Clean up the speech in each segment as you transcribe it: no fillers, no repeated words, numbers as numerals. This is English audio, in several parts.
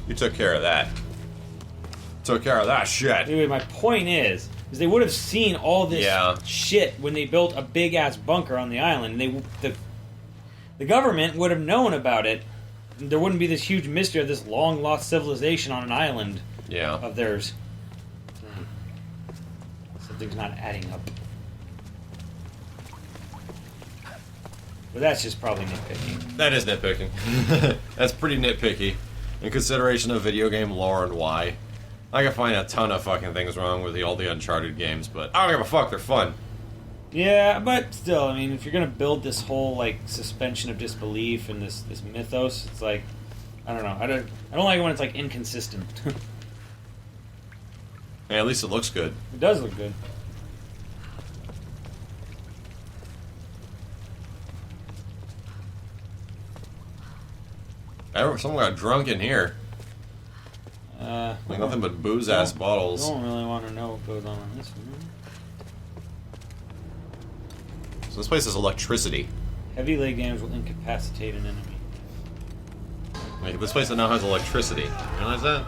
You took care of that. Took care of that shit. Anyway, my point is they would have seen all this shit when they built a big ass bunker on the island. The government would have known about it. There wouldn't be this huge mystery of this long lost civilization on an island of theirs. Something's not adding up. But that's just probably nitpicking. That is nitpicking. That's pretty nitpicky. In consideration of video game lore and why. I can find a ton of fucking things wrong with all the Uncharted games, but I don't give a fuck, they're fun. Yeah, but still, I mean, if you're gonna build this whole, like, suspension of disbelief and this mythos, it's like, I don't know, I don't like it when it's, like, inconsistent. Hey, at least it looks good. It does look good. Someone got drunk in here. Like nothing but booze-ass bottles. I don't really want to know what goes on this one. So this place has electricity. Heavy leg damage will incapacitate an enemy. Like, this place now has electricity. You realize that?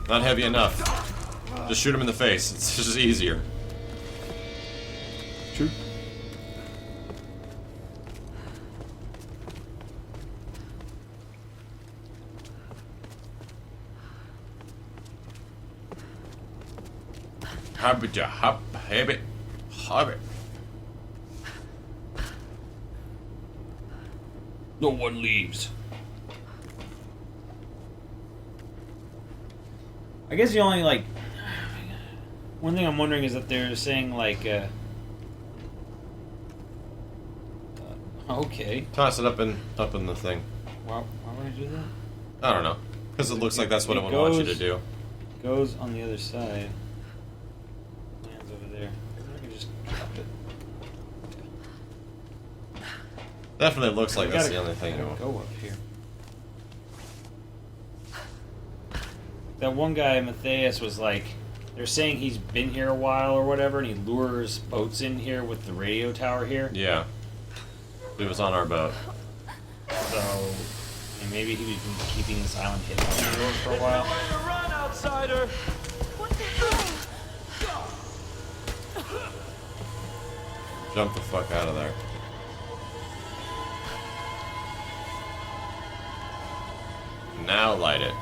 Not heavy enough. Just shoot him in the face. It's just easier. True. Habit. No one leaves. I guess the only, like, one thing I'm wondering is that they're saying, like, okay. Toss it up in the thing. Why would I do that? I don't know. Because it looks like that's what it would want you to do. Goes on the other side. Lands over there. I can just drop it. Definitely looks like that's the only thing you want. Go up here. That one guy, Matthias, was like, they're saying he's been here a while or whatever, and he lures boats in here with the radio tower here. Yeah. It was on our boat. So, and maybe he was keeping this island hidden for a while. Run, outsider! What the hell? Jump the fuck out of there. Now light it.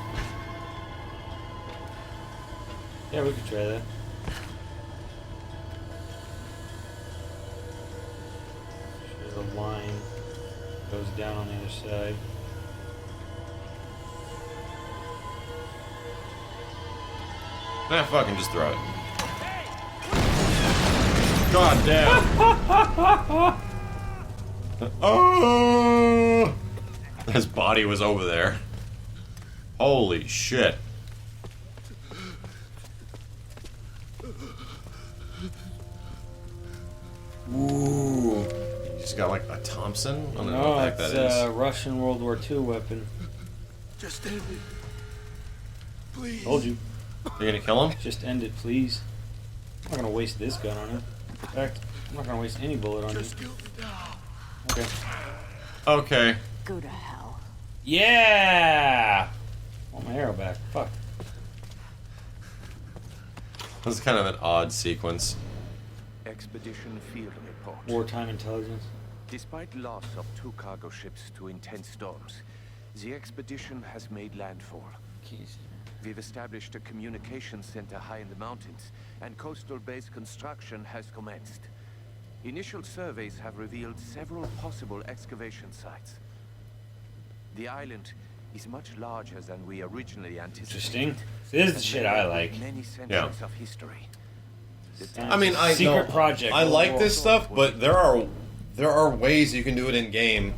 Yeah, we could try that. There's a line goes down on the other side. Nah, fucking just throw it. God damn. Oh! His body was over there. Holy shit. Ooh. You just got like a Thompson? I don't know what the heck that is. It's a Russian World War II weapon. Just end it. Please. Told you. You're gonna kill him? Just end it, please. I'm not gonna waste this gun on it. In fact, I'm not gonna waste any bullet on it. Just kill me now. Okay. Okay. Go to hell. Yeah! I want my arrow back. Fuck. This is kind of an odd sequence. Expedition field report. Wartime intelligence. Despite loss of 2 cargo ships to intense storms, the expedition has made landfall. Keys. We've established a communication center high in the mountains, and coastal base construction has commenced. Initial surveys have revealed several possible excavation sites. The island is much larger than we originally anticipated. Interesting. This is the shit I like. Many centuries of history. I mean, I Secret know, project. I like this stuff, but there are ways you can do it in game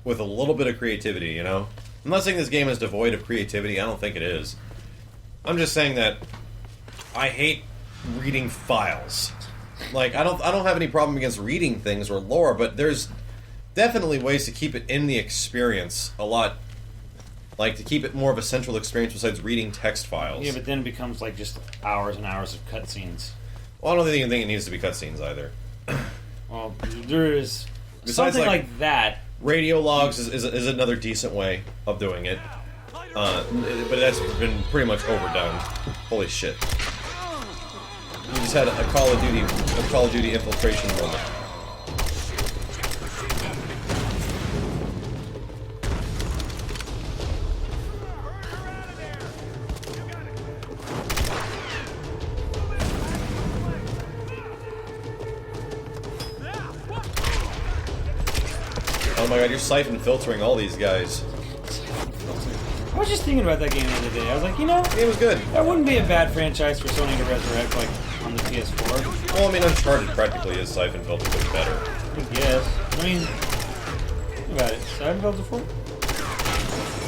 with a little bit of creativity. You know, I'm not saying this game is devoid of creativity. I don't think it is. I'm just saying that I hate reading files. Like I don't have any problem against reading things or lore, but there's definitely ways to keep it in the experience a lot. Like to keep it more of a central experience besides reading text files. Yeah, but then it becomes like just hours and hours of cutscenes. Well, I don't even think it needs to be cutscenes either. Well, there is Besides, something like that. Radio logs is another decent way of doing it. But that's been pretty much overdone. Holy shit. You just had a Call of Duty infiltration moment. Oh my god, you're siphon filtering all these guys. I was just thinking about that game the other day. I was like, you know, The game was good. that wouldn't be a bad franchise for Sony to resurrect, like, on the PS4. Well, I mean, Uncharted practically is siphon filter, but better. I guess. I mean, think about it. Siphon Filter 4?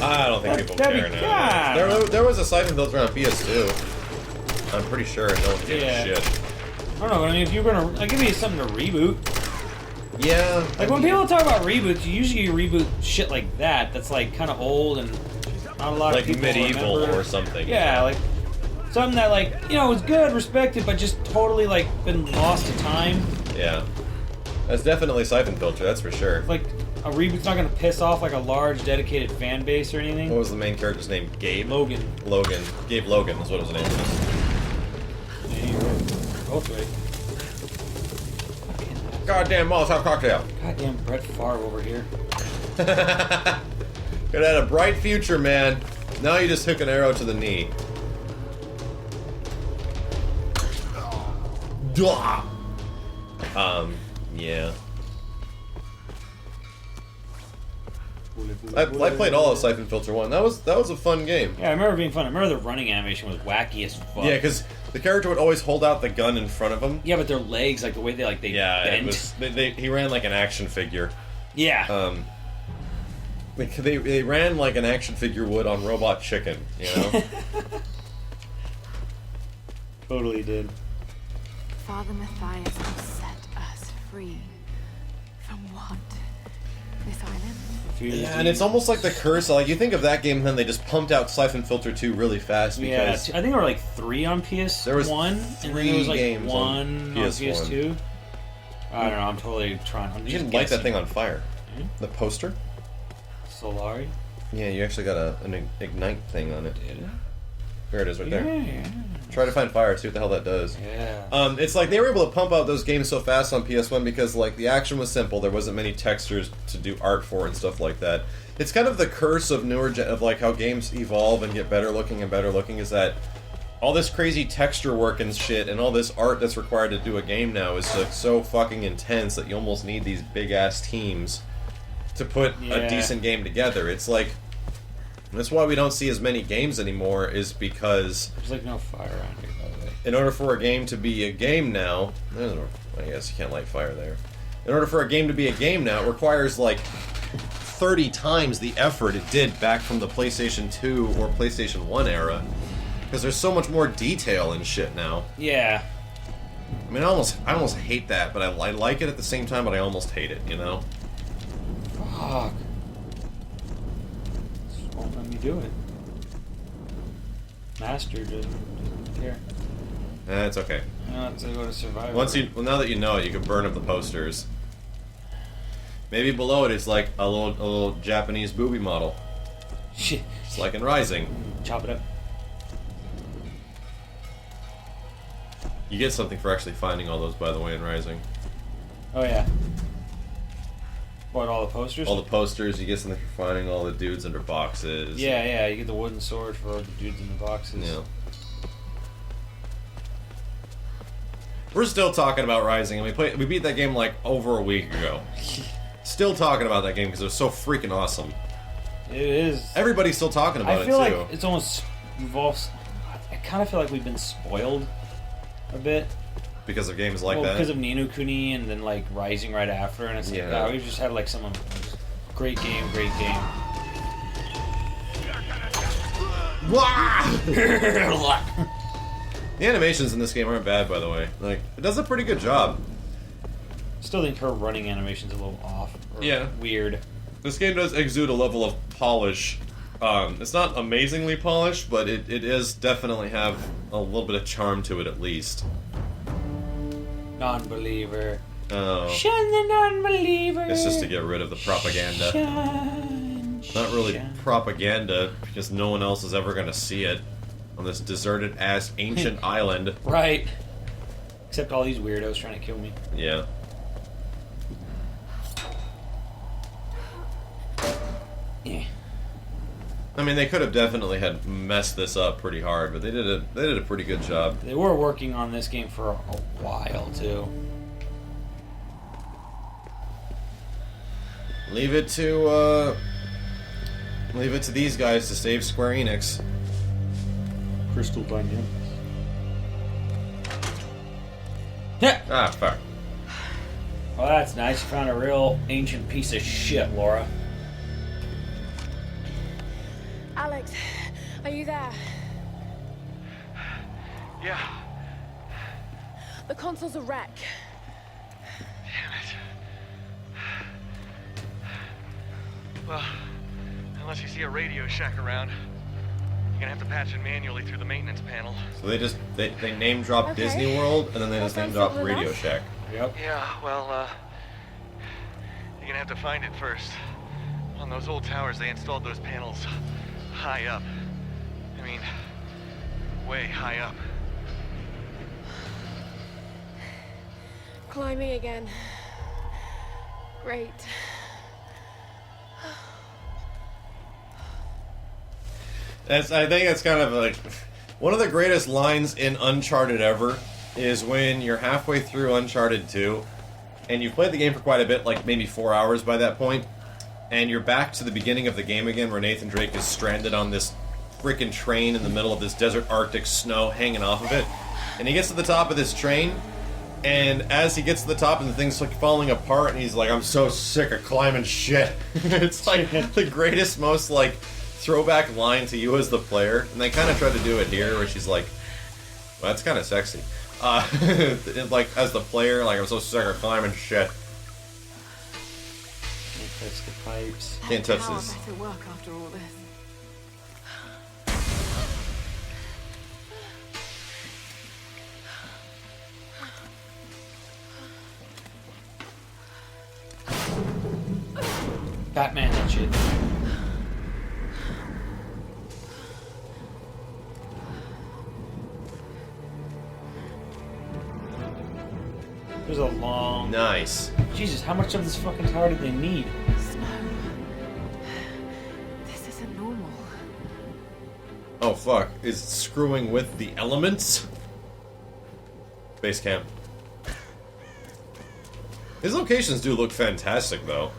I don't think people That'd care be now. God. There was a siphon filter on PS2. I'm pretty sure no one gives a shit. I don't know, I mean, if you're gonna, like, give me something to reboot. Yeah. Like, when people talk about reboots, usually you reboot shit like that, that's, like, kind of old and not a lot Like of people medieval remember. or something. Yeah, like, something that, like, you know, was good, respected, but just totally, like, been lost to time. Yeah. That's definitely siphon filter, that's for sure. Like, a reboot's not gonna piss off, like, a large, dedicated fan base or anything. What was the main character's name? Gabe? Logan. Logan. Gabe Logan is what his name is. Yeah, you're right. Both ways. Goddamn Molotov cocktail. Goddamn Brett Favre over here. Could have had a bright future, man. Now you just hook an arrow to the knee. Duh. Yeah. I played all of Siphon Filter 1. That was a fun game. Yeah, I remember it being fun. I remember the running animation was wacky as fuck. Yeah, because the character would always hold out the gun in front of him. Yeah, but their legs, like the way they Yeah, bent. it was. He ran like an action figure. Yeah. They ran like an action figure would on Robot Chicken, you know? Totally did. Father Matthias will set us free from what? This island? Yeah, and it's almost like the curse. Like, you think of that game, and then they just pumped out Siphon Filter 2 really fast because... Yeah, I think there were like 3 on PS1, there was and then there was like games 1 on on PS1. PS2. I don't know, I'm totally trying. I'm You just didn't light that guessing. thing on fire. Hmm? The poster? Solari? Yeah, you actually got an ignite thing on it. Did it? There it is right there. Yeah. Try to find fire, see what the hell that does. Yeah. It's like they were able to pump out those games so fast on PS1 because like the action was simple. There wasn't many textures to do art for and stuff like that. It's kind of the curse of of like how games evolve and get better looking and better looking is that all this crazy texture work and shit and all this art that's required to do a game now is like so fucking intense that you almost need these big ass teams to put a decent game together. It's like that's why we don't see as many games anymore is because There's like no fire around here, by the way. in order for a game to be a game now, I guess you can't light fire there. In order for a game to be a game now, it requires like 30 times the effort it did back from the PlayStation 2 or PlayStation 1 era. Because there's so much more detail and shit now. Yeah. I mean, I almost hate that, but I like it at the same time, but I almost hate it, you know? Fuck. Just won't let me do it. Master doesn't care. It's okay. I have to go to Survivor. Well, now that you know it, you can burn up the posters. Maybe below it is like a little Japanese booby model. Shit. It's like in Rising. Chop it up. You get something for actually finding all those, by the way, in Rising. Oh yeah. What, all the posters? All the posters, you get something for finding all the dudes under boxes. Yeah, you get the wooden sword for the dudes in the boxes. Yeah. We're still talking about Rising, and we beat that game like over a week ago. Still talking about that game because it was so freaking awesome. It is. Everybody's still talking about I it feel too. like it's almost involves. I kind of feel like we've been spoiled a bit. Because of games like that? Because of Ni no Kuni and then like Rising right after, and it's like, Yeah. we've just had like some great game. The animations in this game aren't bad, by the way. Like, it does a pretty good job. Still think her running animation's a little off. Or Yeah. Weird. This game does exude a level of polish. It's not amazingly polished, but it is definitely have a little bit of charm to it at least. Non-believer. Oh. Shun the non-believer. It's just to get rid of the propaganda. Not really propaganda, because no one else is ever going to see it on this deserted-ass ancient island. Right. Except all these weirdos trying to kill me. Yeah. Yeah. I mean, they could have definitely had messed this up pretty hard, but they did a pretty good job. They were working on this game for a while, too. Leave it to these guys to save Square Enix. Crystal Dynamics. Ah, fuck. Well, that's nice. You found a real ancient piece of shit, Laura. Alex, are you there? Yeah. The console's a wreck. Damn it. Well, unless you see a Radio Shack around, you're gonna have to patch it manually through the maintenance panel. So they name drop Okay. Disney World, and then they just name drop Simple Radio enough. Shack. Yep. Yeah, well, you're gonna have to find it first. On those old towers, they installed those panels high up. I mean, way high up. Climbing again. Great. I think that's kind of like one of the greatest lines in Uncharted ever is when you're halfway through Uncharted 2, and you've played the game for quite a bit, like maybe 4 hours by that point, and you're back to the beginning of the game again, where Nathan Drake is stranded on this freaking train in the middle of this desert Arctic snow hanging off of it, and he gets to the top of this train, and as he gets to the top and the thing's like falling apart, and he's like, I'm so sick of climbing shit. It's like the greatest, most like throwback line to you as the player, and they kind of try to do it here, where she's like, well, that's kind of sexy. Like, as the player, like, I'm so sick of climbing shit. Can't touch the pipes. Can't touch How this. better work after all this. Batman and shit. There's a long... Nice. Jesus, how much of this fucking tower did they need? Snow. This isn't normal. Oh, fuck. Is it screwing with the elements? Base camp. His locations do look fantastic, though.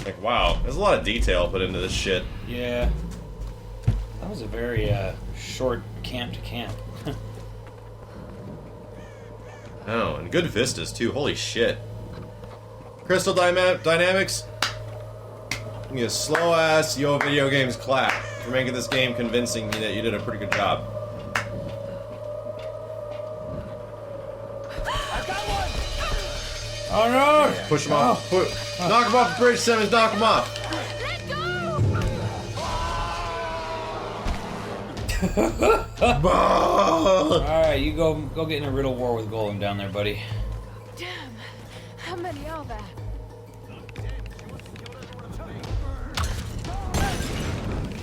Like, wow. There's a lot of detail put into this shit. Yeah. That was a very, short camp to camp. Oh, and good vistas, too. Holy shit. Crystal Dynamics, give me a slow-ass YoVideogames clap for making this game convincing me that you did a pretty good job. Oh no! Push him off. Knock him off the bridge, Simmons. Knock him off. Alright, you go get in a riddle war with Golem down there, buddy. Damn. How many are there?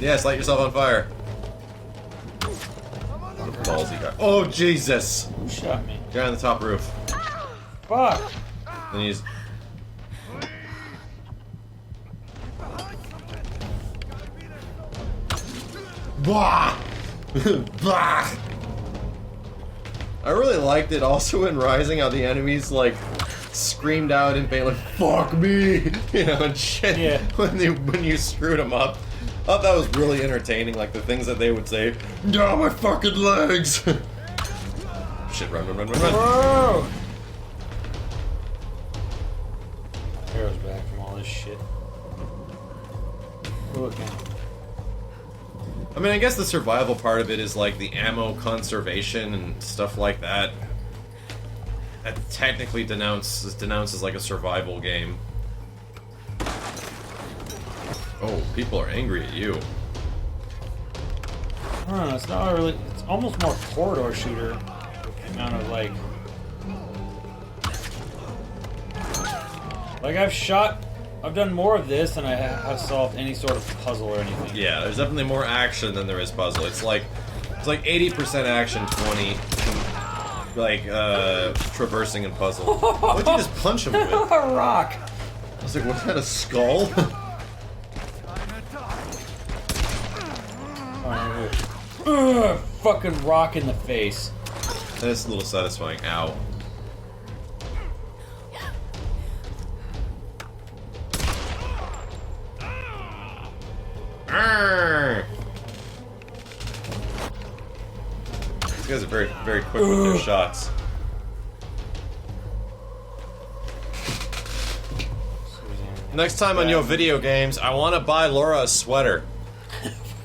Yes, light yourself on fire. Ballsy guy. Oh, Jesus. Who shot me? Guy on the top roof. Fuck! Then he's... Blah! Blah! I really liked it also in Rising how the enemies like screamed out in pain like "fuck me," you know, and shit. Yeah. When you screwed them up. I thought that was really entertaining, like the things that they would say. "Down my fucking legs!" Shit! Run! Whoa! Arrow's back from all this shit. Look at him. I mean, I guess the survival part of it is like the ammo conservation and stuff like that. That technically denounces like a survival game. Oh, people are angry at you. I don't know, it's not really... It's almost more corridor shooter. The amount of, like... Like, I've done more of this than I have solved any sort of puzzle or anything. Yeah, there's definitely more action than there is puzzle. It's like 80% action, 20 like traversing and puzzle. What'd you just punch him with? A rock. I was like, what kind of skull? Fucking rock in the face. That's a little satisfying. Ow. Arrgh. These guys are very, very quick with their shots. Next time on YoVideogames, I want to buy Laura a sweater.